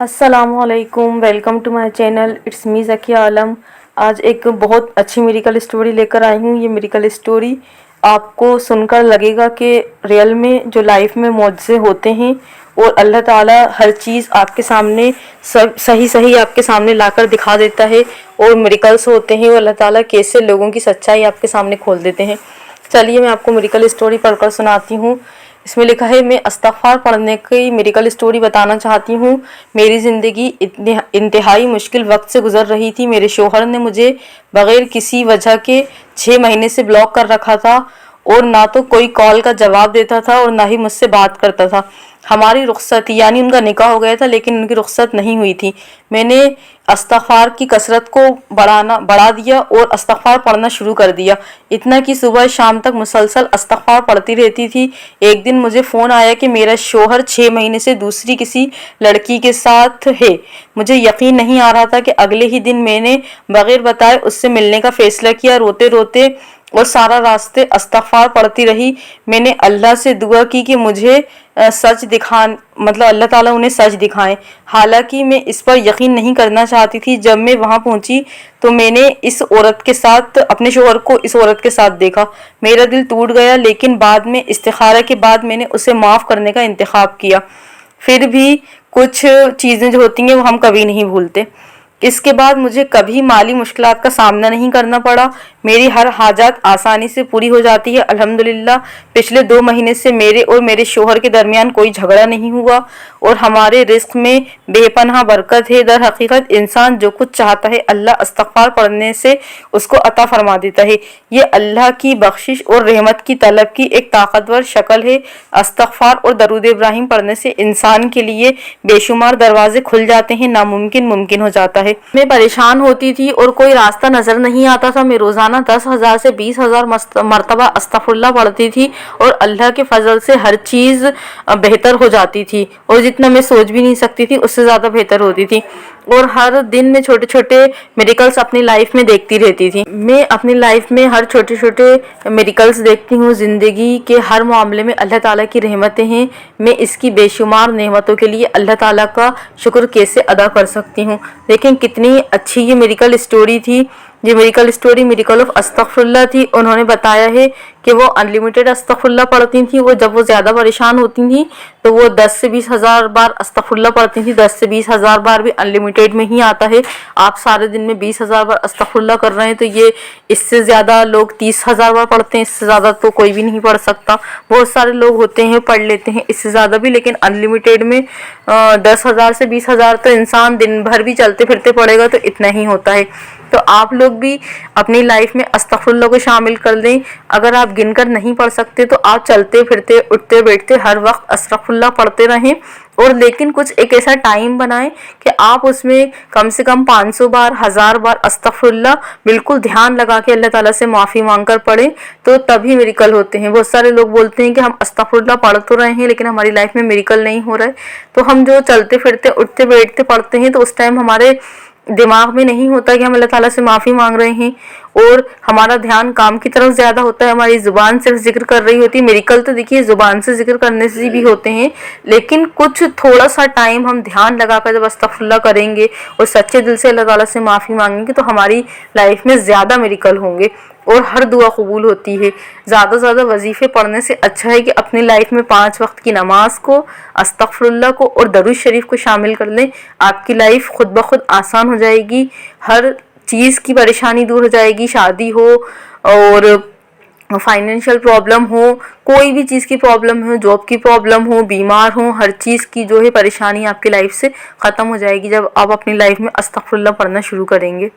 السلام علیکم، welcome to my channel, it's me Zakiya Alam. آج ایک بہت اچھی میریکل اسٹوری لے کر آئی ہوں۔ یہ میریکل اسٹوری آپ کو سن کر لگے گا کہ ریئل میں جو لائف میں معجزے ہوتے ہیں اور اللہ تعالیٰ ہر چیز آپ کے سامنے صحیح آپ کے سامنے لا کر دکھا دیتا ہے، اور میریکلس ہوتے ہیں اور اللہ تعالیٰ کیسے لوگوں کی سچائی آپ کے سامنے کھول دیتے ہیں۔ چلیے میں آپ کو میریکل اسٹوری پڑھ کر سناتی ہوں۔ اس میں لکھا ہے، میں استغفار پڑھنے کی میریکل اسٹوری بتانا چاہتی ہوں۔ میری زندگی انتہائی مشکل وقت سے گزر رہی تھی۔ میرے شوہر نے مجھے بغیر کسی وجہ کے 6 مہینے سے بلاک کر رکھا تھا، اور نہ تو کوئی کال کا جواب دیتا تھا اور نہ ہی مجھ سے بات کرتا تھا۔ ہماری رخصتی یعنی ان کا نکاح ہو گیا تھا لیکن ان کی رخصت نہیں ہوئی تھی۔ میں نے استغفار کی کثرت کو بڑھا دیا اور استغفار پڑھنا شروع کر دیا، اتنا کہ صبح شام تک مسلسل استغفار پڑھتی رہتی تھی۔ ایک دن مجھے فون آیا کہ میرا شوہر 6 مہینے سے دوسری کسی لڑکی کے ساتھ ہے۔ مجھے یقین نہیں آ رہا تھا کہ اگلے ہی دن میں نے بغیر بتائے اس سے ملنے کا فیصلہ کیا۔ روتے روتے اور سارا راستے استغفار پڑھتی رہی۔ میں نے اللہ سے دعا کی کہ مجھے اللہ تعالیٰ انہیں سچ دکھائیں۔ حالانکہ میں اس پر یقین نہیں کرنا چاہتی تھی۔ جب میں وہاں پہنچی تو میں نے اپنے شوہر کو اس عورت کے ساتھ دیکھا۔ میرا دل ٹوٹ گیا، لیکن بعد میں استخارہ کے بعد میں نے اسے معاف کرنے کا انتخاب کیا۔ پھر بھی کچھ چیزیں جو ہوتی ہیں وہ ہم کبھی نہیں بھولتے۔ اس کے بعد مجھے کبھی مالی مشکلات کا سامنا نہیں کرنا پڑا۔ میری ہر حاجات آسانی سے پوری ہو جاتی ہے الحمدللہ۔ پچھلے 2 مہینے سے میرے اور میرے شوہر کے درمیان کوئی جھگڑا نہیں ہوا، اور ہمارے رزق میں بے پناہ برکت ہے۔ در حقیقت انسان جو کچھ چاہتا ہے اللہ استغفار پڑھنے سے اس کو عطا فرما دیتا ہے۔ یہ اللہ کی بخشش اور رحمت کی طلب کی ایک طاقتور شکل ہے۔ استغفار اور درود ابراہیم پڑھنے سے انسان کے لیے بے شمار دروازے کھل جاتے ہیں، ناممکن ممکن ہو جاتا ہے۔ میں پریشان ہوتی تھی اور کوئی راستہ نظر نہیں آتا تھا۔ میں روزانہ 10,000 سے 20,000 مرتبہ استغفر اللہ پڑھتی تھی، اور اللہ کے فضل سے ہر چیز بہتر ہو جاتی تھی، اور جتنا میں سوچ بھی نہیں سکتی تھی اس سے زیادہ بہتر ہوتی تھی۔ اور ہر دن میں چھوٹے چھوٹے میریکلز اپنی لائف میں دیکھتی رہتی تھی۔ میں اپنی لائف میں ہر چھوٹے چھوٹے میریکلز دیکھتی ہوں۔ زندگی کے ہر معاملے میں اللہ تعالیٰ کی رحمتیں ہیں۔ میں اس کی بے شمار نعمتوں کے لیے اللہ تعالیٰ کا شکر کیسے ادا کر سکتی ہوں۔ لیکن کتنی اچھی یہ میریکل اسٹوری تھی۔ یہ میریکل اسٹوری میریکل آف استغفر اللہ تھی۔ انہوں نے بتایا ہے کہ وہ انلیمیٹڈ استغفر اللہ پڑھتی تھیں، اور جب وہ زیادہ پریشان ہوتی تھیں تو وہ 10 سے 20 ہزار بار استغفر اللہ پڑھتی تھیں۔ 10 سے 20 ہزار بار بھی انلیمیٹڈ میں ہی آتا ہے۔ آپ سارے دن میں 20,000 بار استغفر اللہ کر رہے ہیں تو یہ اس سے زیادہ لوگ 30,000 بار پڑھتے ہیں۔ اس سے زیادہ تو کوئی بھی نہیں پڑھ سکتا۔ بہت سارے لوگ ہوتے ہیں پڑھ لیتے ہیں اس سے زیادہ بھی، لیکن انلیمیٹڈ میں 10,000 سے 20,000 تو انسان دن بھر بھی چلتے پھرتے پڑے گا تو اتنا ہی ہوتا ہے۔ تو آپ لوگ بھی اپنی لائف میں استغفر اللہ کو شامل کر دیں۔ اگر آپ گن کر نہیں پڑھ سکتے تو آپ چلتے پھرتے اٹھتے بیٹھتے ہر وقت استغفر اللہ پڑھتے رہیں، اور لیکن کچھ ایک ایسا ٹائم بنائیں کہ آپ اس میں کم سے کم 500 بار 1000 بار استغفر اللہ بالکل دھیان لگا کے اللہ تعالیٰ سے معافی مانگ کر پڑھیں، تو تبھی میریکل ہوتے ہیں۔ بہت سارے لوگ بولتے ہیں کہ ہم استغفر اللہ پڑھ تو رہے ہیں لیکن ہماری لائف میں میریکل نہیں ہو رہا ہے۔ تو ہم جو چلتے پھرتے اٹھتے بیٹھتے پڑھتے ہیں تو اس ٹائم ہمارے دماغ میں نہیں ہوتا کہ ہم اللہ تعالیٰ سے معافی مانگ رہے ہیں، اور ہمارا دھیان کام کی طرف زیادہ ہوتا ہے۔ ہماری زبان صرف ذکر کر رہی ہوتی ہے۔ میریکل تو دیکھیے زبان سے ذکر کرنے سے بھی ہوتے ہیں، لیکن کچھ تھوڑا سا ٹائم ہم دھیان لگا کر جب استغفر اللہ کریں گے اور سچے دل سے اللہ تعالیٰ سے معافی مانگیں گے تو ہماری لائف میں زیادہ میریکل ہوں گے، اور ہر دعا قبول ہوتی ہے۔ زیادہ سے زیادہ وظیفے پڑھنے سے اچھا ہے کہ اپنی لائف میں 5 وقت کی نماز کو، استغفر اللہ کو اور درود شریف کو شامل کر لیں۔ آپ کی لائف خود بخود آسان ہو جائے گی، ہر چیز کی پریشانی دور ہو جائے گی۔ شادی ہو اور فائنینشیل پرابلم ہو، کوئی بھی چیز کی پرابلم ہو، جاب کی پرابلم ہو، بیمار ہو، ہر چیز کی جو ہے پریشانی آپ کی لائف سے ختم ہو جائے گی جب آپ اپنی لائف میں استغفر اللہ پڑھنا شروع کریں گے۔